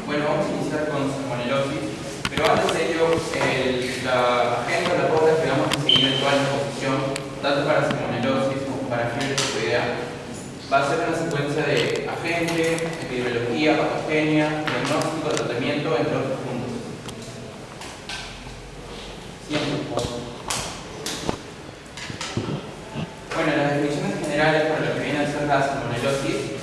Bueno, vamos a iniciar con salmonelosis, pero antes de ello, la agenda, la pauta que vamos a seguir en toda la exposición, tanto para salmonelosis como para fiebre tifoidea, va a ser una secuencia de agente, epidemiología, patogenia, diagnóstico, tratamiento, entre otros puntos. Siempre. Bueno, las definiciones generales para lo que viene a ser la salmonelosis,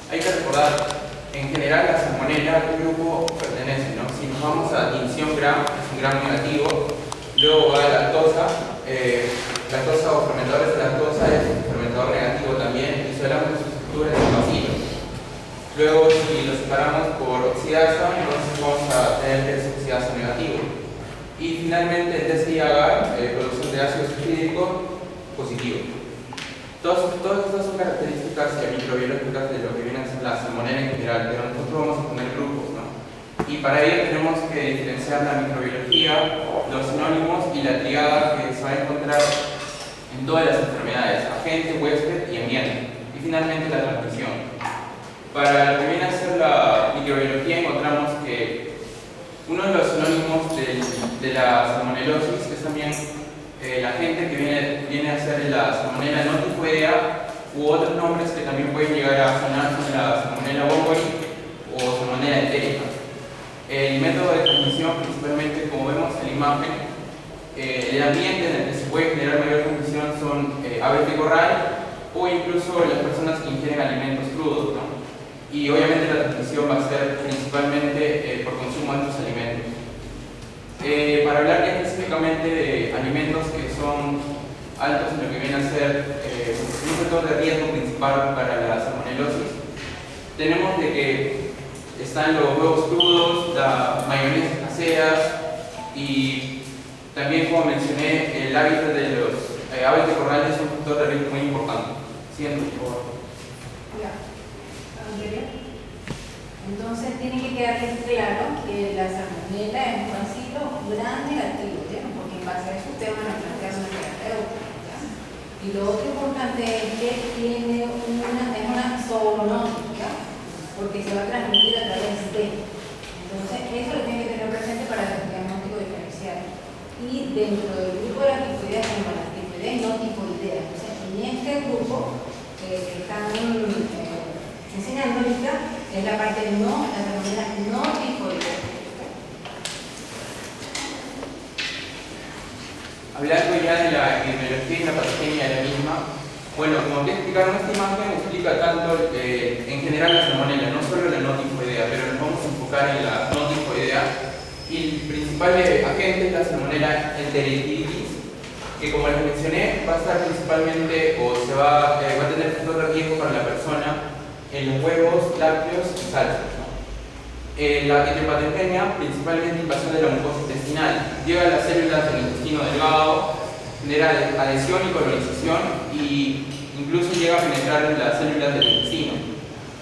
hay que recordar. En general, la salmonela, ¿a qué grupo pertenece? ¿No? Si nos vamos a tinción gram, es un gram negativo. Luego va la lactosa. Lactosa o fermentadores de lactosa es un fermentador negativo también. Y si hablamos de sus estructuras es bacilo. Luego, si lo separamos por oxidasa, entonces vamos a tener que es oxidasa negativo. Y finalmente, el test de agar, producción de ácido sulfídrico positivo. Todas estas son características microbiológicas de lo que viene a ser la salmonela en general, pero nosotros vamos a poner grupos, ¿no? Y para ello tenemos que diferenciar la microbiología, los sinónimos y la triada que se va a encontrar en todas las enfermedades: agente, huésped y ambiente. Y finalmente la transmisión. Para lo que viene a ser la microbiología encontramos que uno de los sinónimos de la salmonelosis es también la gente que viene a ser la salmonela no tifoidea u otros nombres que también pueden llegar a sonar son la salmonela bombori o salmonela entérica. El método de transmisión, principalmente como vemos en la imagen, el ambiente en el que se puede generar mayor transmisión son aves de corral o incluso las personas que ingieren alimentos crudos, ¿no? Y obviamente la transmisión va a ser principalmente por consumo de estos alimentos. Para hablar ya específicamente de alimentos que son altos en lo que viene a ser un factor de riesgo principal para la salmonelosis, tenemos de que están los huevos crudos, las mayonesas caseras y también, como mencioné, el hábitat de los aves de corral es un factor de riesgo muy importante. Siguiente, por favor. Entonces tiene que quedarles claro que la salmonela es un bacilo gram negativo, ¿ya? Porque en base a eso ustedes van a plantear una terapéutica, ¿ya? Y lo otro importante es que tiene una zoonótica, porque se va a transmitir a través de. Entonces eso lo tienen que tener presente para el diagnóstico diferencial. Y dentro del grupo de las tifoideas tenemos las tifoideas no tifoideas. Entonces en este grupo que están enseñando ahorita es la parte no, la salmonela no tifoidea. Hablando ya de la epidemiología y la patogenia de la misma, bueno, como te explicaron, esta imagen explica tanto en general la salmonela, no solo la no tifoidea, pero nos vamos a enfocar en la no tifoidea. Y el principal agente es la salmonela enteritidis, que como les mencioné, va a estar principalmente o va a tener factor de riesgo para la persona en los huevos, lácteos y salsas, ¿no? La etiopatogenia, principalmente invasión de la mucosa intestinal, llega a las células del intestino delgado, genera adhesión y colonización y incluso llega a penetrar en las células del intestino.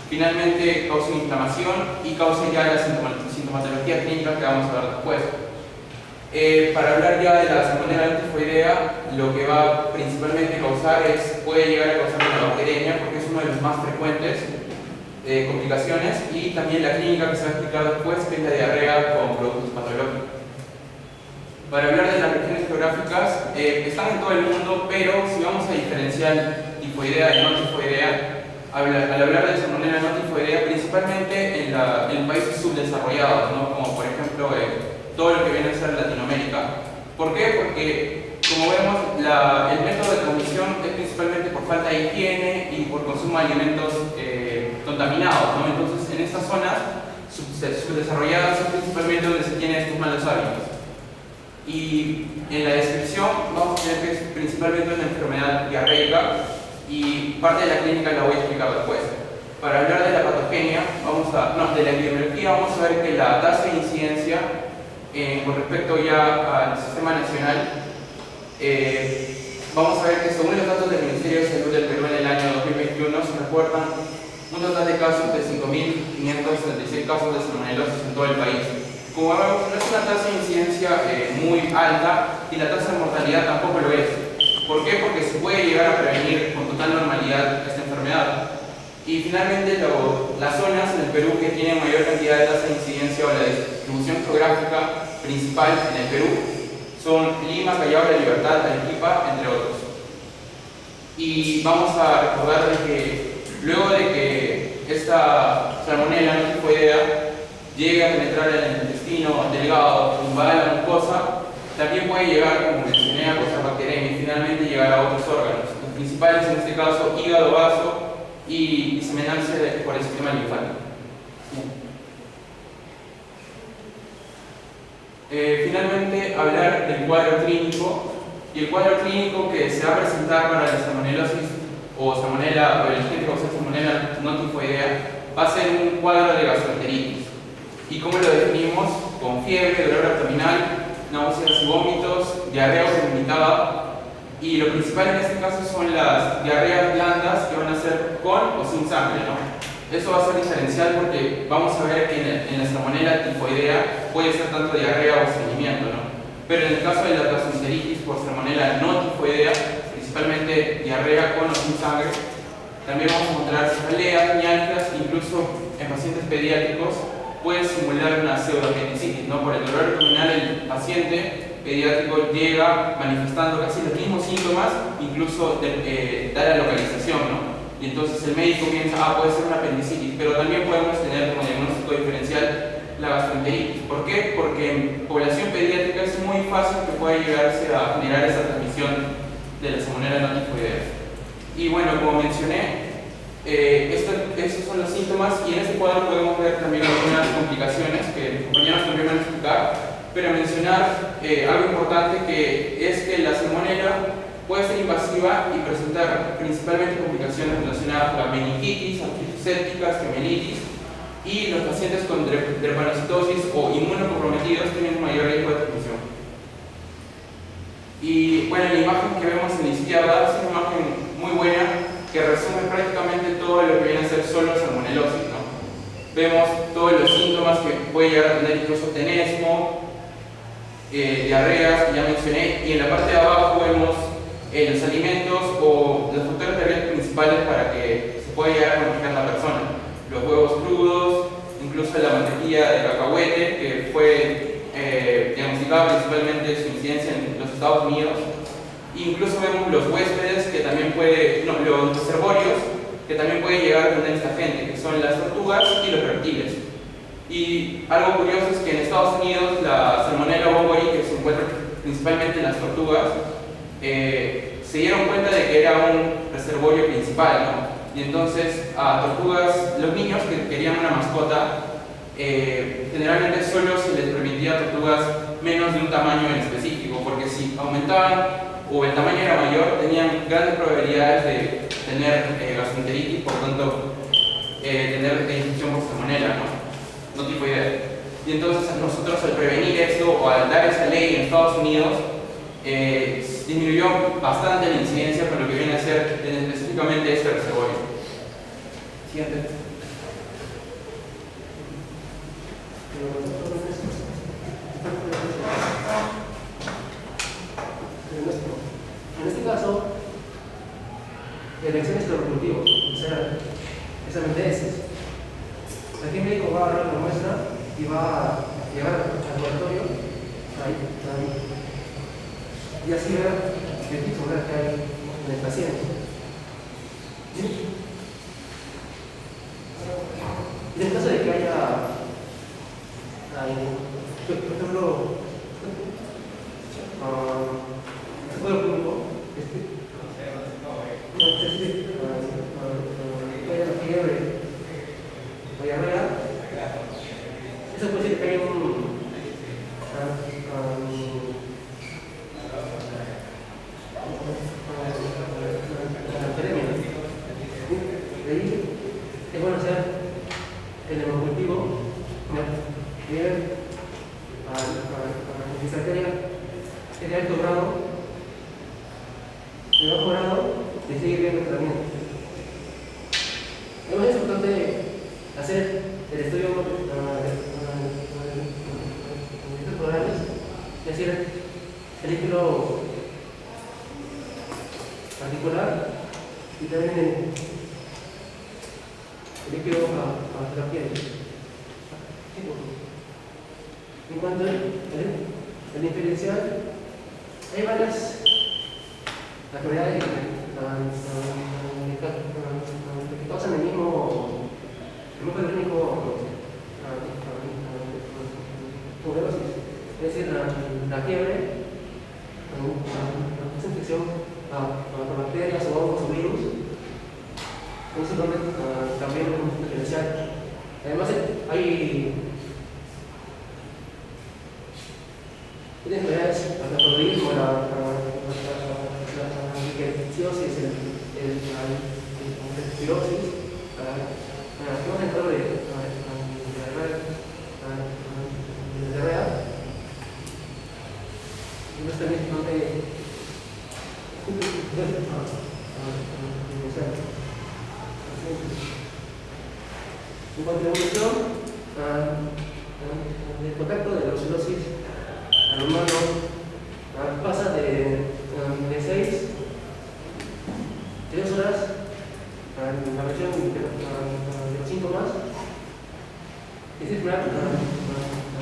Finalmente causa inflamación y causa ya la sintomatología clínica que vamos a ver después. Para hablar ya de la salmonela no tifoidea, lo que va principalmente a causar puede llegar a causar una bacteriemia porque es uno de los más frecuentes complicaciones, y también la clínica que se va a explicar después, que es la diarrea con productos patológicos. Para hablar de las regiones geográficas, están en todo el mundo, pero si vamos a diferenciar tifoidea y no tifoidea, al hablar de salmonela no tifoidea, principalmente en países subdesarrollados, ¿no? Como por ejemplo todo lo que viene a ser Latinoamérica. ¿Por qué? Porque, como vemos, el método de transmisión es principalmente por falta de higiene y por consumo de alimentos contaminados, ¿no? Entonces, en estas zonas subdesarrolladas es principalmente donde se tienen estos malos hábitos. Y en la descripción vamos a tener que es principalmente una enfermedad diarreica, y parte de la clínica la voy a explicar después. Para hablar de la patogenia, de la epidemiología, vamos a ver que la tasa de incidencia con respecto ya al sistema nacional, vamos a ver que según los datos del Ministerio de Salud del Perú en el año 2021 se reportan un total de casos de 5.576 casos de salmonelosis en todo el país. Como vemos, no es una tasa de incidencia muy alta, y la tasa de mortalidad tampoco lo es. ¿Por qué? Porque se puede llegar a prevenir con total normalidad esta enfermedad. Y finalmente las zonas en el Perú que tienen mayor cantidad de tasa de incidencia o la distribución geográfica principal en el Perú son Lima, Callao, La Libertad, Arequipa, entre otros. Y vamos a recordar de que luego de que esta salmonella no tifoidea llegue a penetrar en el intestino delgado, invada la mucosa, también puede llegar, como mencioné, a causar bacteriemia y finalmente llegar a otros órganos. Los principales en este caso, hígado, vaso y diseminarse por el sistema linfático. Finalmente, hablar del cuadro clínico. Y el cuadro clínico que se va a presentar para la salmonelosis o salmonella, o el agente causal salmonella no tifoidea, va a ser un cuadro de gastroenteritis. ¿Y cómo lo definimos? Con fiebre, dolor abdominal, náuseas y vómitos, diarrea limitada. Y lo principal en este caso son las diarreas blandas que van a ser con o sin sangre, ¿no? Eso va a ser diferencial porque vamos a ver que en la salmonella tifoidea puede ser tanto diarrea o estreñimiento, ¿no? Pero en el caso de la gastroenteritis por salmonella no tifoidea, principalmente diarrea con o sin sangre, también vamos a encontrar cefaleas, mialgias, incluso en pacientes pediátricos puede simular una pseudoapendicitis, ¿no? Por el dolor abdominal el paciente pediátrico llega manifestando casi los mismos síntomas, incluso da la localización, ¿no? Y entonces el médico piensa, puede ser una apendicitis, pero también podemos tener como diagnóstico diferencial la gastroenteritis. ¿Por qué? Porque en población pediátrica es muy fácil que pueda llegarse a generar esa transmisión de la salmonella no tifoidea. Y bueno, como mencioné, estos son los síntomas y en este cuadro podemos ver también algunas complicaciones que mis compañeros también van a explicar, pero mencionar algo importante que es que la salmonella puede ser invasiva y presentar principalmente complicaciones relacionadas con la meningitis, artritis sépticas, gemelitis, y los pacientes con drepanocitosis o inmunocomprometidos tienen mayor riesgo de transmisión. Y bueno, la imagen que vemos en la izquierda es una imagen muy buena que resume prácticamente todo lo que viene a ser solo salmonelosis, ¿no? Vemos todos los síntomas que puede llegar a tener incluso tenesmo, diarreas, que ya mencioné, y en la parte de abajo vemos los alimentos o los factores de riesgo principales para que se pueda llegar a contagiar la persona. Los huevos crudos, incluso la mantequilla de cacahuete, que fue diagnosticada principalmente su incidencia en los Estados Unidos. Incluso vemos los huéspedes, que también los reservorios, que también pueden llegar a tener esta gente, que son las tortugas y los reptiles. Y algo curioso es que en Estados Unidos la salmonella bombori, que se encuentra principalmente en las tortugas, se dieron cuenta de que era un reservorio principal, ¿no? Y entonces a tortugas, los niños que querían una mascota, generalmente solo se les permitía a tortugas menos de un tamaño en específico, porque si aumentaban o el tamaño era mayor, tenían grandes probabilidades de tener gastroenteritis, por tanto tener infección por salmonella, no tifoidea. Y entonces nosotros al prevenir esto o al dar esa ley en Estados Unidos, disminuyó bastante la incidencia con lo que viene a ser específicamente este reservorio. Siguiente. En este caso, elecciones de reproductivo, o sea, examen de heces. Aquí el médico va a agarrar la muestra y va a llevar al laboratorio ahí, y así ver el tipo que hay en el paciente. ¿Sí? Y en caso de que haya, por ejemplo, fiebre o diarrea, eso puede ser que haya de ahí es bueno hacer el hemocultivo bien a la bacteria es de alto grado, de bajo grado, de seguir bien el tratamiento. Es importante hacer el estudio orales, es decir, el líquido particular y también el líquido la piel. En cuanto al diferencial, hay varias actividades que causan el mismo clínico tuberosis, es decir, la fiebre, esa infección por bacterias o hongos o virus. Eso también es un diferencial. Además, hay enfermedades, el paludismo, la liquidiosis, la espirosis, que hemos entrado de diarrea. No está bien, no te. En cuanto a la evolución, el contacto de la brucelosis al humano pasa de 6 horas en la versión de los síntomas, y circular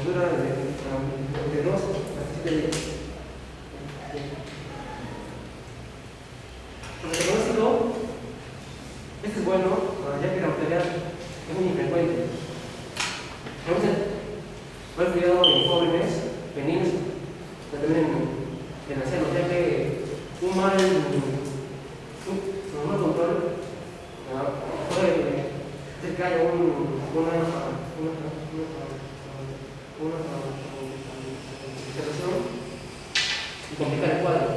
dura de 2 a 7 días. El diagnóstico, este es bueno, ya que la bacteria es muy infrecuente. Hemos cuidado en jóvenes, meninos, también en ancianos, ya que un mal control puede hacer que haya una situación y complicar el cuadro.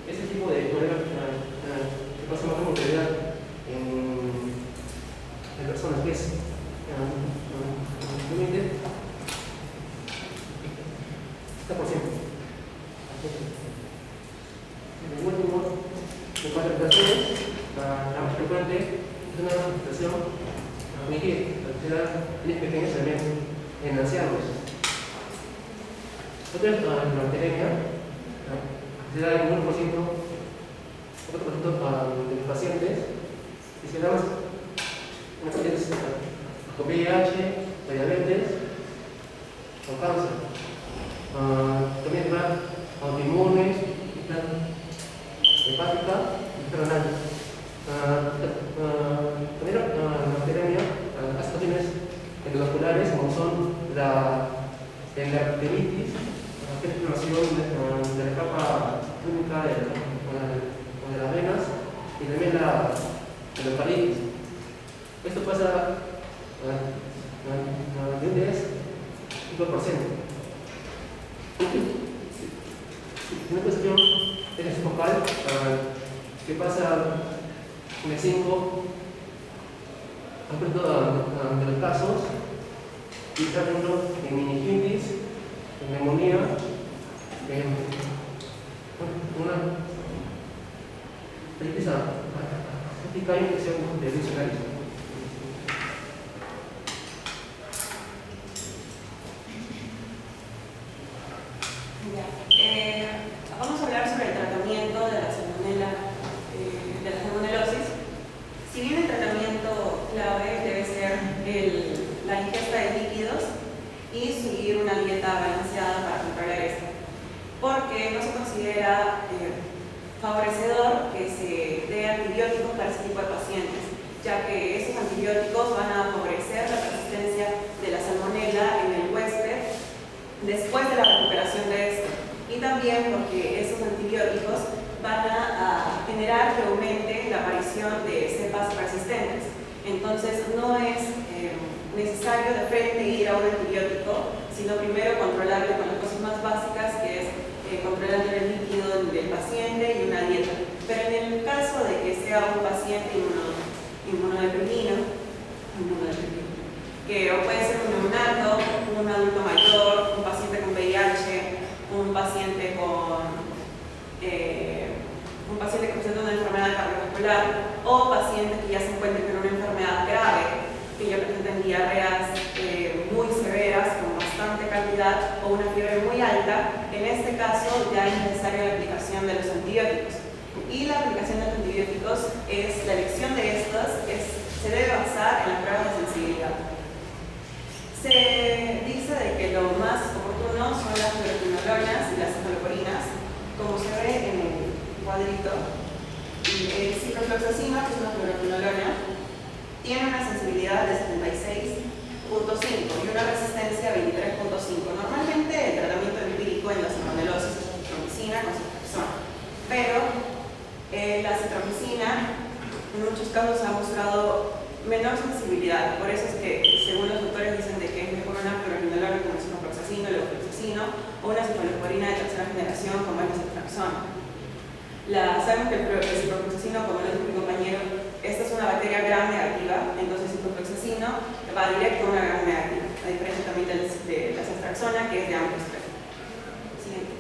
Ese tipo de problemas que pasa más como prioridad en personas que es límite 70%. En el último, en cuanto a operaciones, la más frecuente es una operación en pequeños elementos, en ancianos. Otra es la bacteriemia, se da en 1%, 4% de los pacientes, y se da más en los pacientes con VIH, diabetes o cáncer. También va autoinmune, hepática y renal. También la bacteriemia hace pacientes endovasculares como son la endocardinitis, la inflamación de la capa única de las venas, y también la endocardinitis. Esto pasa de un 10 a 5%. Una cuestión es focal que pasa de 5 de los casos, y está dentro de meningitis, neumonía, una hepatitis A, infección de diccionarios. Vamos a hablar sobre el tratamiento de la salmonelosis. Si bien el tratamiento clave debe ser la ingesta de líquidos y seguir una dieta balanceada para controlar esto, porque no se considera favorecedor que se dé antibióticos para ese tipo de pacientes, ya que esos antibióticos van a favorecer la persistencia de la salmonela en el huésped después de la recuperación de esto, y también porque esos antibióticos van a generar que aumente la aparición de cepas persistentes. Entonces no es necesario de frente ir a un antibiótico, sino primero controlarlo con las cosas más básicas, que es controlando el líquido del paciente y una dieta. Pero en el caso de que sea un paciente inmunodeprimido, que puede ser un neonato, un adulto mayor, un paciente con VIH, un paciente que presenta una escolar, o pacientes que ya se encuentren con una enfermedad grave, que ya presentan diarreas muy severas, con bastante cantidad, o una fiebre muy alta. En este caso ya es necesaria la aplicación de los antibióticos. Y la aplicación de los antibióticos, la elección de estos, se debe basar en las pruebas de sensibilidad. Se dice de que lo más oportuno son las fluoroquinolonas y las cefaloporinas, como se ve en el cuadrito. El ciprofloxacino, que es una fluoroquinolona, tiene una sensibilidad de 76.5 y una resistencia de 23.5. Normalmente el tratamiento empírico en la salmonelosis es citromicina con ceftriaxona, pero la citromicina en muchos casos ha mostrado menor sensibilidad. Por eso es que, según los autores, dicen de que es mejor una fluoroquinolona como el ciprofloxacino, el levofloxacino, o una cefalosporina de tercera generación como es la ceftriaxona. Sabemos que el ciprofloxacino, como lo dijo mi compañero, esta es una bacteria gram negativa, entonces el ciprofloxacino va directo a una gram negativa, a diferencia también de la ceftriaxona, que es de ambos tres. Siguiente.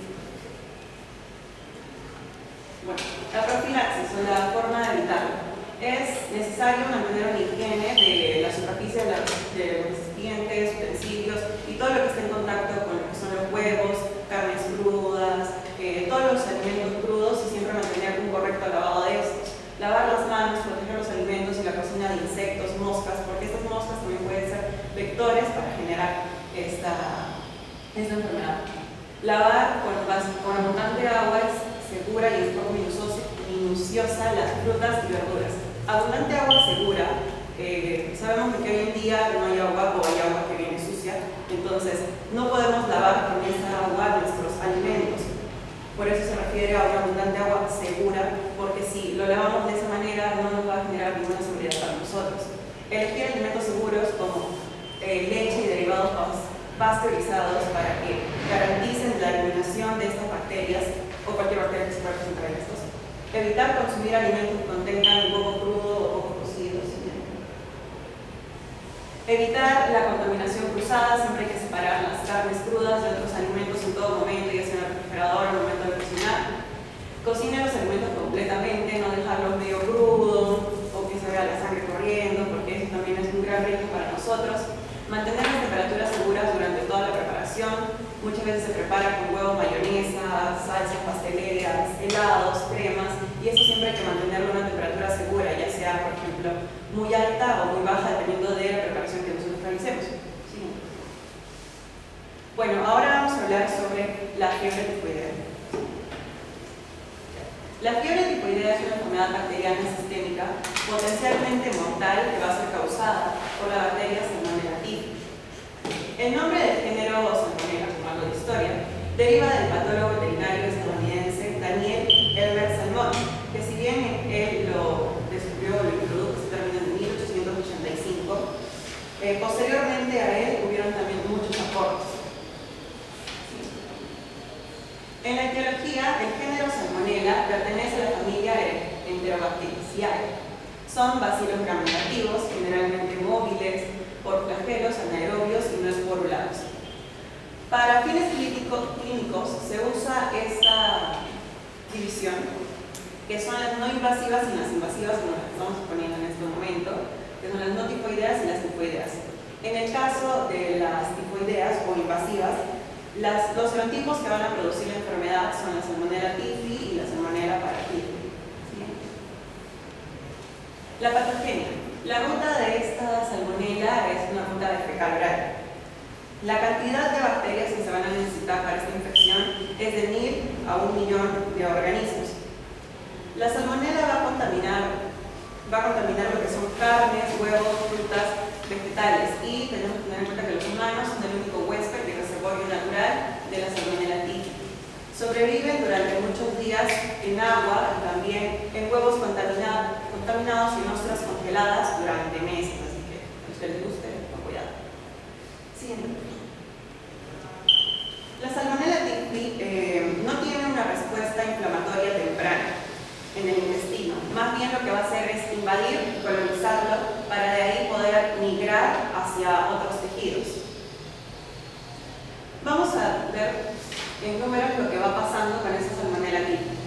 Bueno, la profilaxis o la forma de evitarlo. Es necesario mantener una higiene de la superficie de los recipientes, utensilios y todo lo que esté en contacto con lo que son los huevos, carnes crudas, todos los alimentos crudos, y siempre mantener un correcto lavado de estos. Lavar las manos, proteger los alimentos y la cocina de insectos, moscas, porque estas moscas también pueden ser vectores para generar esta enfermedad. Lavar con abundante agua es segura y en forma minuciosa las frutas y verduras. Abundante agua segura, sabemos que hoy en día no hay agua o hay agua que viene sucia, entonces no podemos lavar con esa agua nuestros alimentos. Por eso se refiere a una abundante agua segura, porque si lo lavamos de esa manera no nos va a generar ninguna seguridad para nosotros. Elegir alimentos seguros como leche y derivados pasteurizados para que garanticen la eliminación de estas bacterias o cualquier bacteria que se pueda presentar en estos. Evitar consumir alimentos que contengan huevo crudo o poco cocidos. Evitar la contaminación cruzada, siempre hay que separar las carnes crudas de otros alimentos en todo momento, ya sea en el refrigerador o en el momento de cocinar. Cocine los alimentos completamente, no dejarlos medio crudos o que se vea la sangre corriendo, porque eso también es un gran riesgo para nosotros. Mantener las temperaturas seguras durante toda la preparación. Muchas veces se prepara con huevo, mayonesa, salsas pasteleras, helados, cremas, y eso siempre hay que mantenerlo a una temperatura segura, ya sea, por ejemplo, muy alta o muy baja, dependiendo de la preparación que nosotros realicemos. ¿Sí? Bueno, ahora vamos a hablar sobre la fiebre tifoidea. La fiebre tifoidea es una enfermedad bacteriana sistémica potencialmente mortal que va a ser causada por la bacteria Salmonella typhi. El nombre del género Salmonella, como algo de historia, deriva del patólogo veterinario estadounidense Daniel Elbert Salmon, que si bien él lo descubrió, lo introdujo ese término en 1885, posteriormente a él hubieron también muchos aportes. En la etiología, el género Salmonella pertenece a la familia Enterobacteriaceae. Son bacilos gram negativos, generalmente móviles, por flagelos anaerobios y no esporulados. Para fines clínicos se usa esta división, que son las no invasivas y las invasivas, como las que estamos poniendo en este momento, que son las no tifoideas y las tifoideas. En el caso de las tifoideas o invasivas, los serotipos que van a producir la enfermedad son la Salmonella typhi y la Salmonella paratyphi. ¿Sí? La patogenia. La ruta de esta salmonella es una ruta de fecal oral. La cantidad de bacterias que se van a necesitar para esta infección es de 1000 a 1 millón de organismos. La salmonella va a contaminar lo que son carnes, huevos, frutas, vegetales, y tenemos que tener en cuenta que los humanos son el único huésped y reservorio natural de la Salmonella typhi. Sobreviven durante muchos días en agua y también en huevos contaminados y en ostras congeladas durante meses, así que a los que les guste, con cuidado. Siguiente. La Salmonella typhi no tiene una respuesta inflamatoria temprana en el intestino. Más bien lo que va a hacer es invadir y colonizarlo para de ahí poder migrar hacia otros tejidos. Vamos a ver en números lo que va pasando con esa Salmonella typhi.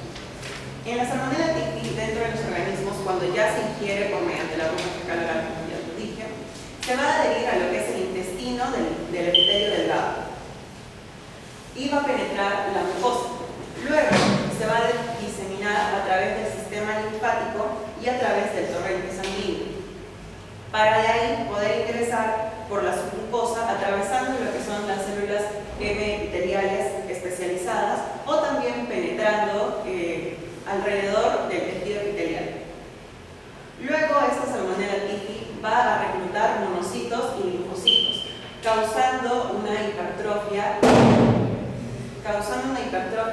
En la Salmonella typhi dentro de los organismos, cuando ya se ingiere por mediante la ruta fecal oral, como ya lo dije, se va a adherir a lo que es el intestino del epitelio delgado y va a penetrar la mucosa. Luego se va a diseminar a través del sistema linfático y a través del torrente sanguíneo, para de ahí poder ingresar por la submucosa, atravesando lo que son las células epiteliales especializadas o también penetrando alrededor del tejido epitelial. Luego esta Salmonella typhi va a reclutar monocitos y linfocitos, causando una hipertrofia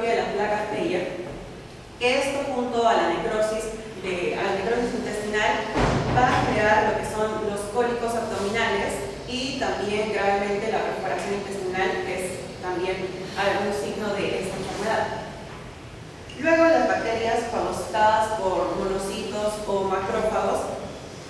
de las placas Peyer, que esto junto a la necrosis intestinal va a crear lo que son los cólicos abdominales y también gravemente la perforación intestinal, que es también algún signo de esta enfermedad. Luego las bacterias fagocitadas por monocitos o macrófagos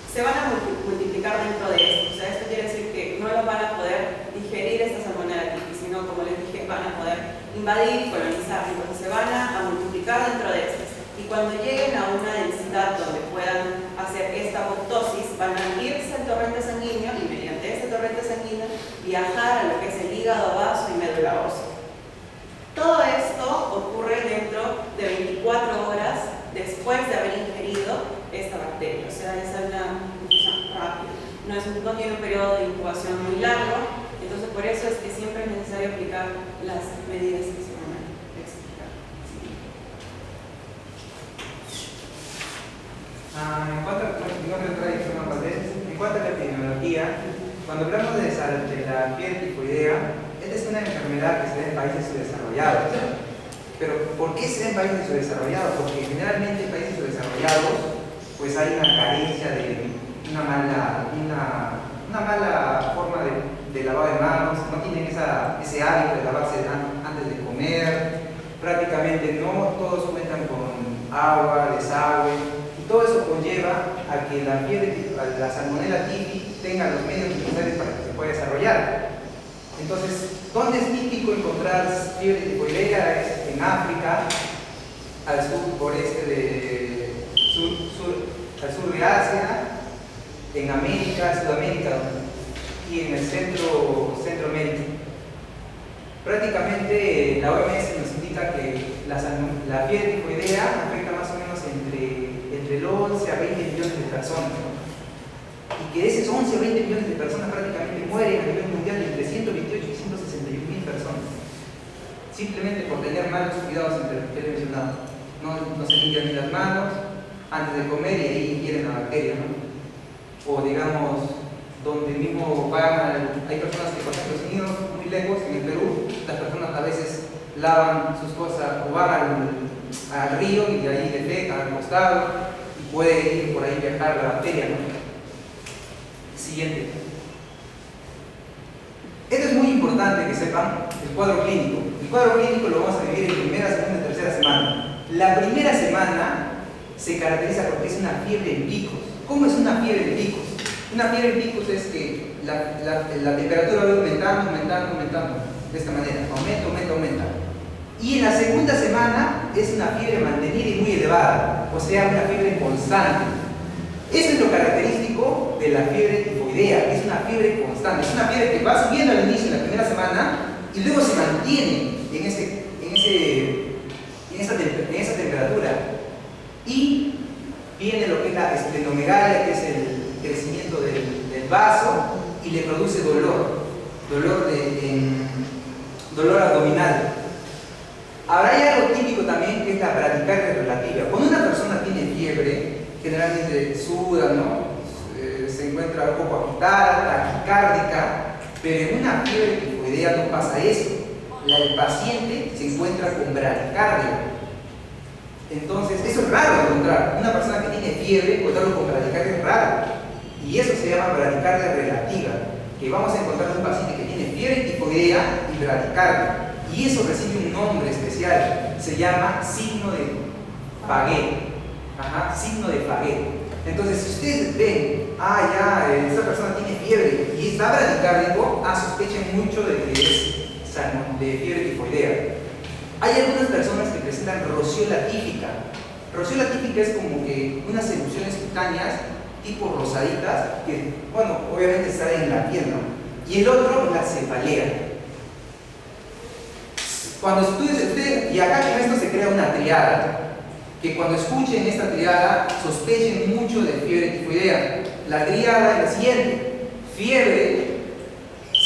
se van a multiplicar dentro de esto. O sea, esto quiere decir que no los van a poder digerir esta Salmonella typhi, sino, como les dije, van a poder invadir y colonizar. Entonces se van a multiplicar dentro de estas. Y cuando lleguen a una densidad donde puedan hacer esta apoptosis, van a irse al torrente sanguíneo y mediante este torrente sanguíneo viajar a lo que es el hígado, vaso y médula ósea. Todo esto ocurre dentro de 24 horas después de haber ingerido esta bacteria. O sea, es una infusión rápida. No tiene un periodo de incubación muy largo, entonces por eso es que siempre es necesario aplicar las medidas que se van a explicar. En cuanto a la epidemiología, cuando hablamos de la fiebre tifoidea, esta es una enfermedad que se da en países subdesarrollados. Pero ¿por qué se da en países subdesarrollados? Porque generalmente en países subdesarrollados pues hay una carencia de una mala forma de lavado de manos, no tienen ese hábito de lavarse antes de comer, prácticamente no todos cuentan con agua, desagüe, y todo eso conlleva a que la Salmonella typhi tenga los medios necesarios para que se pueda desarrollar. Entonces, ¿dónde es típico encontrar fiebre tifoidea? Es en África, al sur de Asia, en América, Sudamérica y en el Centroamérica. Prácticamente la OMS nos indica que la fiebre tifoidea afecta más o menos entre el 11 a 20 millones de personas, ¿no? Y que de esos 11 a 20 millones de personas prácticamente mueren a nivel mundial entre 128 y 161.000 personas, simplemente por tener malos cuidados entre los que he mencionado. No se limpian ni las manos antes de comer y ahí ingieren la bacteria, ¿no? O digamos, donde mismo hay personas que, por ejemplo, sin irnos muy lejos, en el Perú, las personas a veces lavan sus cosas o van al río y de ahí defecan al costado y puede ir por ahí viajar la bacteria, ¿no? Siguiente. Esto es muy importante que sepan el cuadro clínico. El cuadro clínico lo vamos a dividir en primera, segunda y tercera semana. La primera semana se caracteriza porque es una fiebre en picos. ¿Cómo es una fiebre en picos? Una fiebre en picos es que la temperatura va aumentando de esta manera, aumenta. Y en la segunda semana es una fiebre mantenida y muy elevada, o sea, una fiebre constante. Eso es lo característico de la fiebre tifoidea, que es una fiebre constante, es una fiebre que va subiendo al inicio en la primera semana y luego se mantiene en esa temperatura. Y viene lo que es la esplenomegalia, que es el crecimiento del vaso, y le produce dolor abdominal. Ahora hay algo típico también, que es la bradicardia relativa. Cuando una persona tiene fiebre, generalmente suda, ¿no? Se encuentra un poco agitada, taquicárdica, pero en una fiebre tifoidea no pasa eso. El paciente se encuentra con bradicardia. Entonces, eso es raro de encontrar. Una persona que tiene fiebre, encontrarlo con bradicardia es raro. Y eso se llama bradicardia relativa, que vamos a encontrar en un paciente que tiene fiebre tifoidea y bradicardia. Y eso recibe un nombre especial, se llama signo de Faguet. Signo de Faguet. Entonces, si ustedes ven, esta persona tiene fiebre y está bradicárdico, sospechen mucho de que es de fiebre tifoidea. Hay algunas personas que presentan rociola típica. Roseola típica es como que unas erupciones cutáneas tipo rosaditas que, bueno, obviamente salen en la piel, ¿no? Y el otro, la cefalea. Cuando ustedes, y acá con esto se crea una triada, que cuando escuchen esta triada sospechen mucho de fiebre tifoidea. La triada es la siguiente: fiebre,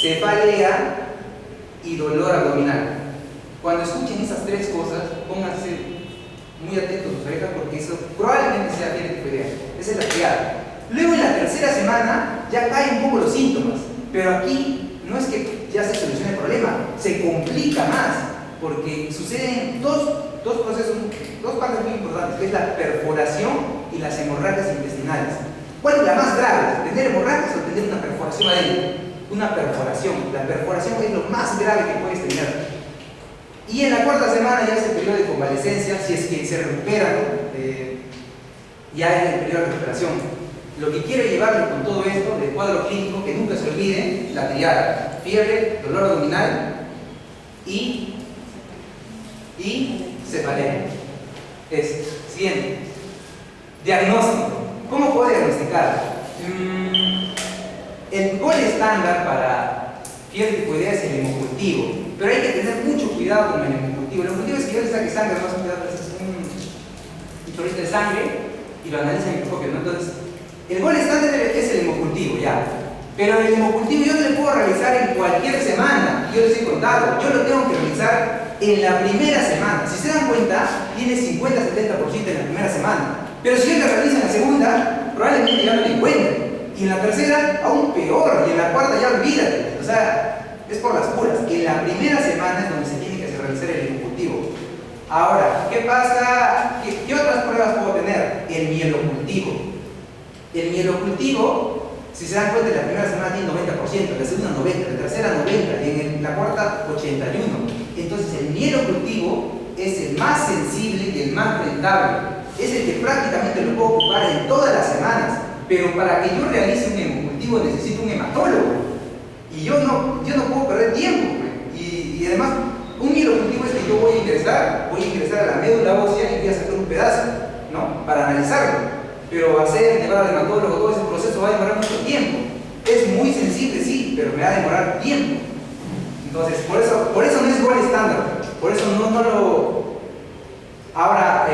cefalea y dolor abdominal. Cuando escuchen esas tres cosas, pónganse muy atentos a sus orejas porque eso probablemente sea fiebre tifoidea. Esa es la triada. Luego en la tercera semana ya caen un poco los síntomas, pero aquí no es que ya se solucione el problema, se complica más porque suceden dos procesos, dos partes muy importantes, que es la perforación y las hemorragias intestinales. ¿Cuál es la más grave? ¿Tener hemorragias o tener una perforación adentro? Una perforación. La perforación es lo más grave que puedes tener. Y en la cuarta semana ya es el periodo de convalescencia, si es que se recupera, ya es el periodo de recuperación. Lo que quiero llevarle con todo esto del cuadro clínico, que nunca se olvide, la triada: fiebre, dolor abdominal y cefalea. Siguiente. Diagnóstico. ¿Cómo puedo diagnosticar? El gol estándar para fiebre tifoidea es el hemocultivo, pero hay que tener mucho cuidado con el hemocultivo. El hemocultivo es que yo le saque sangre, más cuidado, es un chorrito de sangre y lo analiza en microscopio, ¿no? Entonces, el gol estándar es el hemocultivo, ya. Pero el hemocultivo yo no le puedo realizar en cualquier semana, yo les he contado, yo lo tengo que realizar en la primera semana. Si se dan cuenta, tiene 50-70% en la primera semana. Pero si yo le realizo en la segunda, probablemente ya no le encuentre. Y en la tercera, aún peor. Y en la cuarta, ya olvídate. O sea, es por las puras. En la primera semana es donde se tiene que realizar el hemocultivo. Ahora, ¿qué pasa? ¿Qué otras pruebas puedo tener? El mielocultivo. El mielocultivo, si se dan cuenta, en la primera semana tiene 90%, en la segunda 90%, en la tercera 90% y en la cuarta 81%. Entonces el mielocultivo es el más sensible y el más rentable. Es el que prácticamente lo puedo ocupar en todas las semanas. Pero para que yo realice un hemocultivo necesito un hematólogo. Y yo no puedo perder tiempo. Y además, un mielocultivo es que yo voy a ingresar a la médula ósea y voy a sacar un pedazo, ¿no? Para analizarlo. Pero llevar al hematólogo, todo ese proceso va a demorar mucho tiempo. Es muy sensible, sí, pero me va a demorar tiempo. Entonces, por eso no es gol estándar. Por eso no lo... Ahora,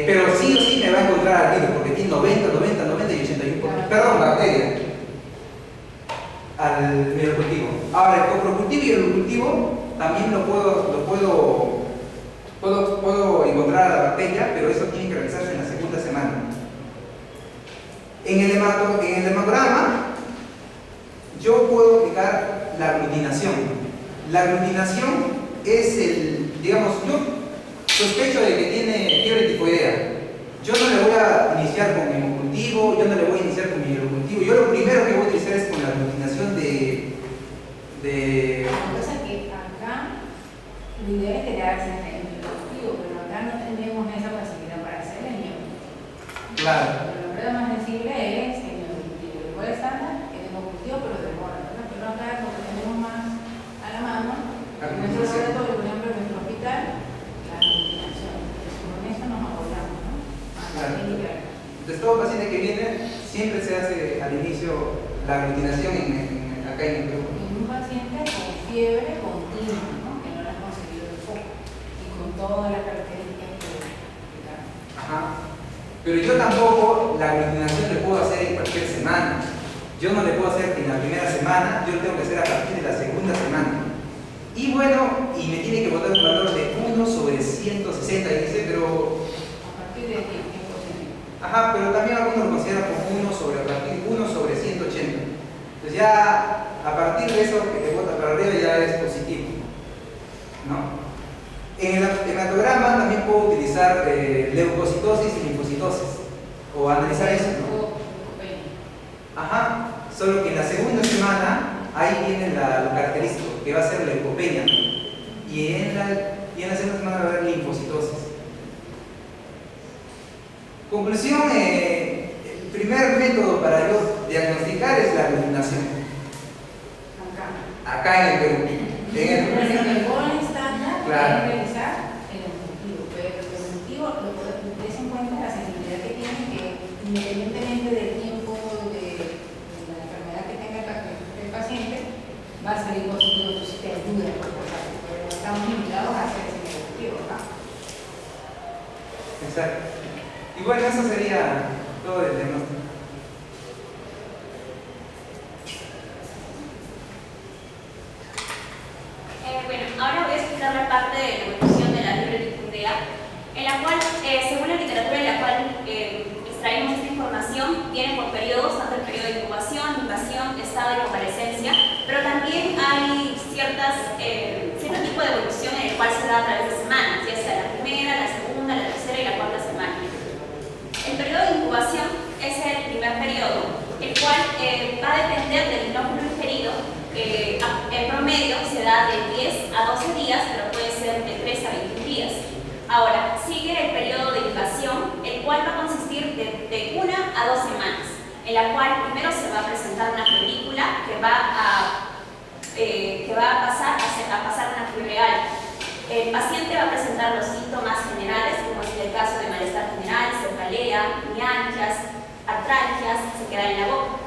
pero sí o sí me va a encontrar al virus, porque tiene 90 y 81%. Perdón, bacteria. Al mielocultivo. Ahora, el coprocultivo y el hemocultivo también lo puedo encontrar a la bacteria, pero eso tiene que realizarse en la segunda semana. En el hematograma, yo puedo aplicar la aglutinación. La aglutinación es digamos, yo sospecho de que tiene fiebre tifoidea. Yo no le voy a iniciar con hemocultivo, yo no le voy a iniciar con mielocultivo. Yo lo primero que voy a utilizar es con la aglutinación de... La cosa es que acá lo ideal es quedarse en el mielocultivo, pero acá no tenemos esa facilidad para hacer el mielocultivo. Claro. La prueba más sensible es el mielocultivo. El gol estándar, el hemocultivo, pero demora, ¿verdad? Pero acá lo que tenemos más a la mano, en nuestro laboratorio, por ejemplo, en nuestro hospital, la aglutinación. Con eso nos apoyamos, ¿no? Claro. Entonces, todo paciente que viene siempre se hace al inicio la aglutinación acá en el Perú. En un paciente con fiebre continua, ¿no? Que no le han conseguido el foco y con todas las características que explicamos. Ajá. Pero yo tampoco la aglutinación le puedo hacer en cualquier semana. Yo no le puedo hacer en la primera semana, yo lo tengo que hacer a partir de la segunda semana. Y bueno, y me tiene que botar un valor de 1/160, y dice, pero... A partir de 10%. Ajá, pero también algunos lo consideran como 1/180. Entonces ya, a partir de eso que te bota para arriba ya es positivo, ¿no? En el hematograma también puedo utilizar leucocitosis y linfocitosis, o analizar eso, ¿no? Ajá, solo que en la segunda semana ahí viene lo característico, que va a ser leucopenia, ¿no? Y en la segunda semana va a haber linfocitosis. Conclusión, el primer método para yo diagnosticar es la aglutinación. Acá en el Perú. El gol estándar Claro. es realizar el hemocultivo, pero el hemocultivo lo puedes en cuenta independientemente del tiempo de la enfermedad que tenga el paciente, va a salir positivo, entonces te ayuda, pero estamos limitados a hacer ese negativo, ¿verdad? Exacto. Y bueno, eso sería todo el diagnóstico. Bueno, ahora voy a explicar la parte de la evolución de la fiebre tifoidea, en la cual, según la literatura en la cual extraemos esta información, viene por periodos, tanto el periodo de incubación, invasión, estado y convalescencia, pero también hay cierto tipo de evolución en el cual se da a través de semanas, ya sea la primera, la segunda, la tercera y la cuarta semana. El periodo de incubación es el primer periodo, el cual va a depender del inóculo ingerido. En promedio se da de 10 a 12 días, pero puede ser de 3 a 21 días. Ahora, sigue el periodo de incubación, el cual va a consistir de 1 a 2 semanas, en la cual primero se va a presentar una febrícula que va a pasar una fiebre alta. El paciente va a presentar los síntomas generales, como es el caso de malestar general, cefalea, mialgias, artralgias, sequedad en la boca.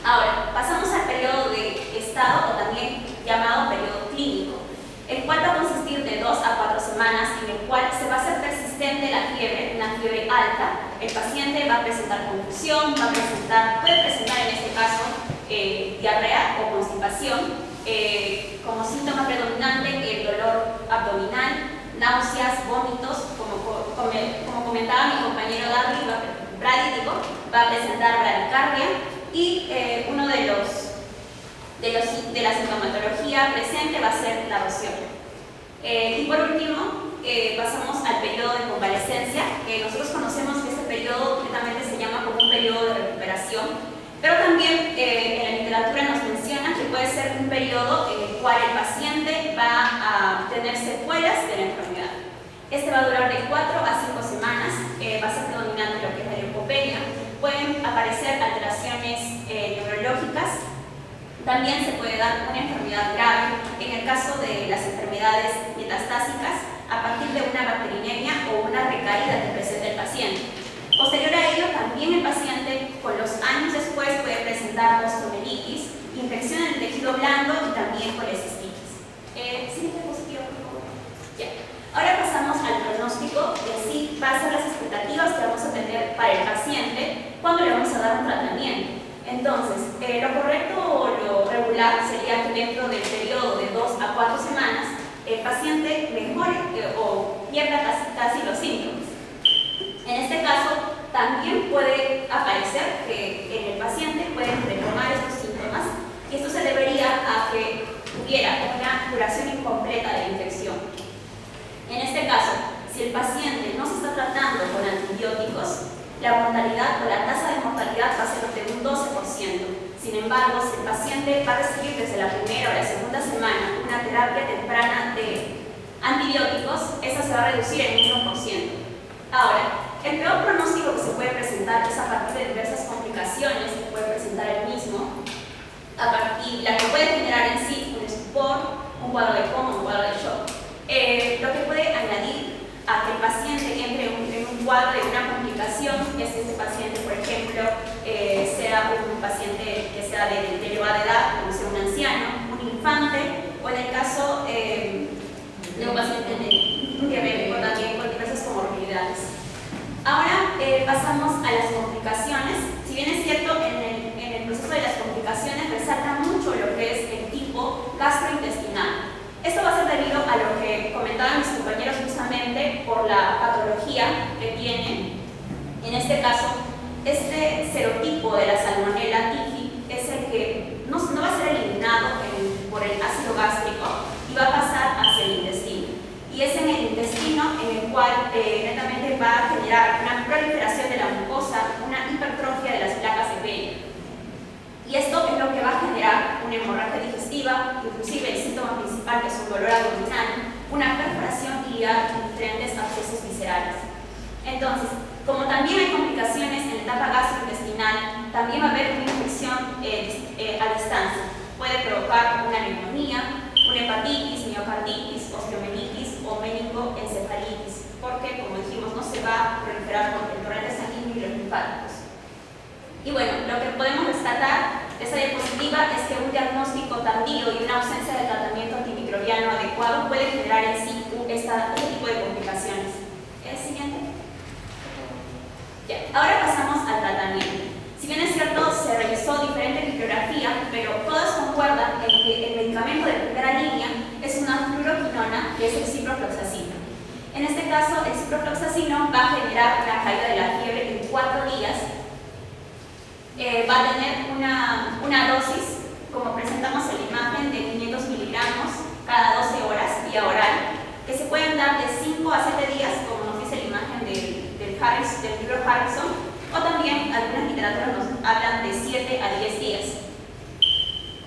Ahora, pasamos al periodo de estado, o también llamado periodo clínico, el cual va a consistir de 2 a 4 semanas, en el cual se va a hacer persistente la fiebre, una fiebre alta. El paciente va a presentar confusión, puede presentar en este caso diarrea o constipación, como síntoma predominante el dolor abdominal, náuseas, vómitos, como comentaba mi compañero Brady, va a presentar bradicardia y uno de la sintomatología presente va a ser la erosión. Y por último, pasamos al periodo de convalescencia, que nosotros conocemos que este periodo concretamente se llama como un periodo de recuperación, pero también en la literatura nos menciona que puede ser un periodo en el cual el paciente va a tener secuelas de la enfermedad. Este va a durar de 4 a 5 semanas, va a ser predominante lo que es la leucopenia. Pueden aparecer alteraciones neurológicas. También se puede dar una enfermedad grave en el caso de las enfermedades metastásicas a partir de una bacteriemia o una recaída que presenta el paciente. Posterior a ello, también el paciente con los años después puede presentar osteomelitis, infección en el tejido blando y también colecistitis. Siguiente diapositiva, por favor. Ya. Ahora pasamos al pronóstico, y así va a ser las expectativas que vamos a tener para el paciente cuando le vamos a dar un tratamiento. Entonces, lo correcto o lo regular sería que dentro del periodo de 2 a 4 semanas el paciente mejore o pierda casi los síntomas. En este caso, también puede aparecer que en el paciente pueden retomar estos síntomas y esto se debería a que hubiera una curación incompleta de la infección. En este caso, si el paciente no se está tratando con antibióticos, la mortalidad o la tasa de mortalidad va a ser de un 12%. Sin embargo, si el paciente va a recibir desde la primera o la segunda semana una terapia temprana de antibióticos, esa se va a reducir en un 1%. Ahora, el peor pronóstico que se puede presentar es a partir de diversas complicaciones que puede presentar el mismo, la que puede generar en sí un estupor, un cuadro de coma, un cuadro de shock. Lo que puede añadir a que el paciente entre en un cuadro de una complicación es que este paciente, por ejemplo, sea un paciente que sea de elevada edad, como sea un anciano, un infante, o en el caso de un paciente diabético también con diversas comorbilidades. Ahora pasamos a las complicaciones. Si bien es cierto, en el proceso de las complicaciones resalta mucho lo que es el tipo gastrointestinal. Esto va a ser debido a lo que comentaban mis compañeros justamente por la patología que tienen. En este caso, este serotipo de la Salmonella typhi es el que no va a ser eliminado por el ácido gástrico y va a pasar hacia el intestino. Y es en el intestino en el cual netamente va a generar una proliferación de la mucosa, una hipertrofia de las placas de Peyerl. Y esto es lo que va a generar una hemorragia digestiva, inclusive el síntoma principal que es un dolor abdominal, una perforación iliar y diferentes abscesos viscerales. Entonces, como también hay complicaciones en la etapa gastrointestinal, también va a haber una infección a distancia. Puede provocar una neumonía, una hepatitis, miocarditis, osteomelitis o meningoencefalitis, porque, como dijimos, no se va a proliferar por el torrente sanguíneo y los linfáticos. Y bueno, lo que podemos destacar de esta diapositiva es que un diagnóstico tardío y una ausencia de tratamiento antimicrobiano adecuado puede generar en sí este tipo de complicaciones. ¿El siguiente? Ya, ahora pasamos al tratamiento. Si bien es cierto, se realizó diferente bibliografía, pero todas concuerdan en que el medicamento de primera línea es una fluoroquinona, que es el ciprofloxacino. En este caso, el ciprofloxacino va a generar la caída de la fiebre en 4 días. Va a tener una dosis, como presentamos en la imagen, de 500 miligramos cada 12 horas vía oral, que se pueden dar de 5 a 7 días, como nos dice la imagen del libro Harrison, o también algunas literaturas nos hablan de 7 a 10 días.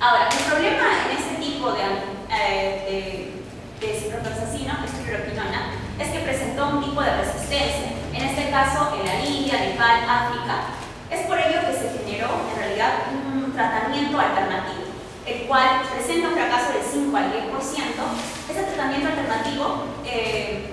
Ahora, el problema en este tipo de ciprofloxacino, fluoroquinona, es que presentó un tipo de resistencia, en este caso en la India, Nepal, África. Es por ello que se generó en realidad un tratamiento alternativo, el cual presenta un fracaso del 5 al 10%. Este tratamiento alternativo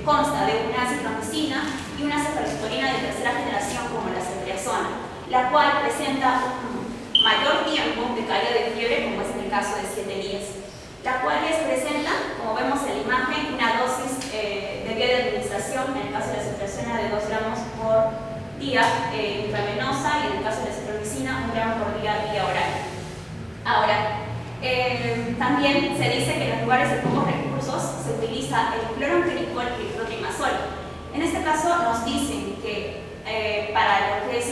consta de una ciprofloxacina y una cefalosporina de tercera generación como la ceftriaxona, la cual presenta un mayor tiempo de caída de fiebre, como es en el caso de 7 días, la cual presenta, como vemos en la imagen, una dosis de vía de administración, en el caso de la ceftriaxona de 2 gramos por día intravenosa, y en el caso de la ceftriaxona 1 gramo por día vía oral. Ahora, también se dice que en los lugares de pocos recursos se utiliza el cloroamphenicol y el clotrimazol. En este caso nos dicen que para lo que es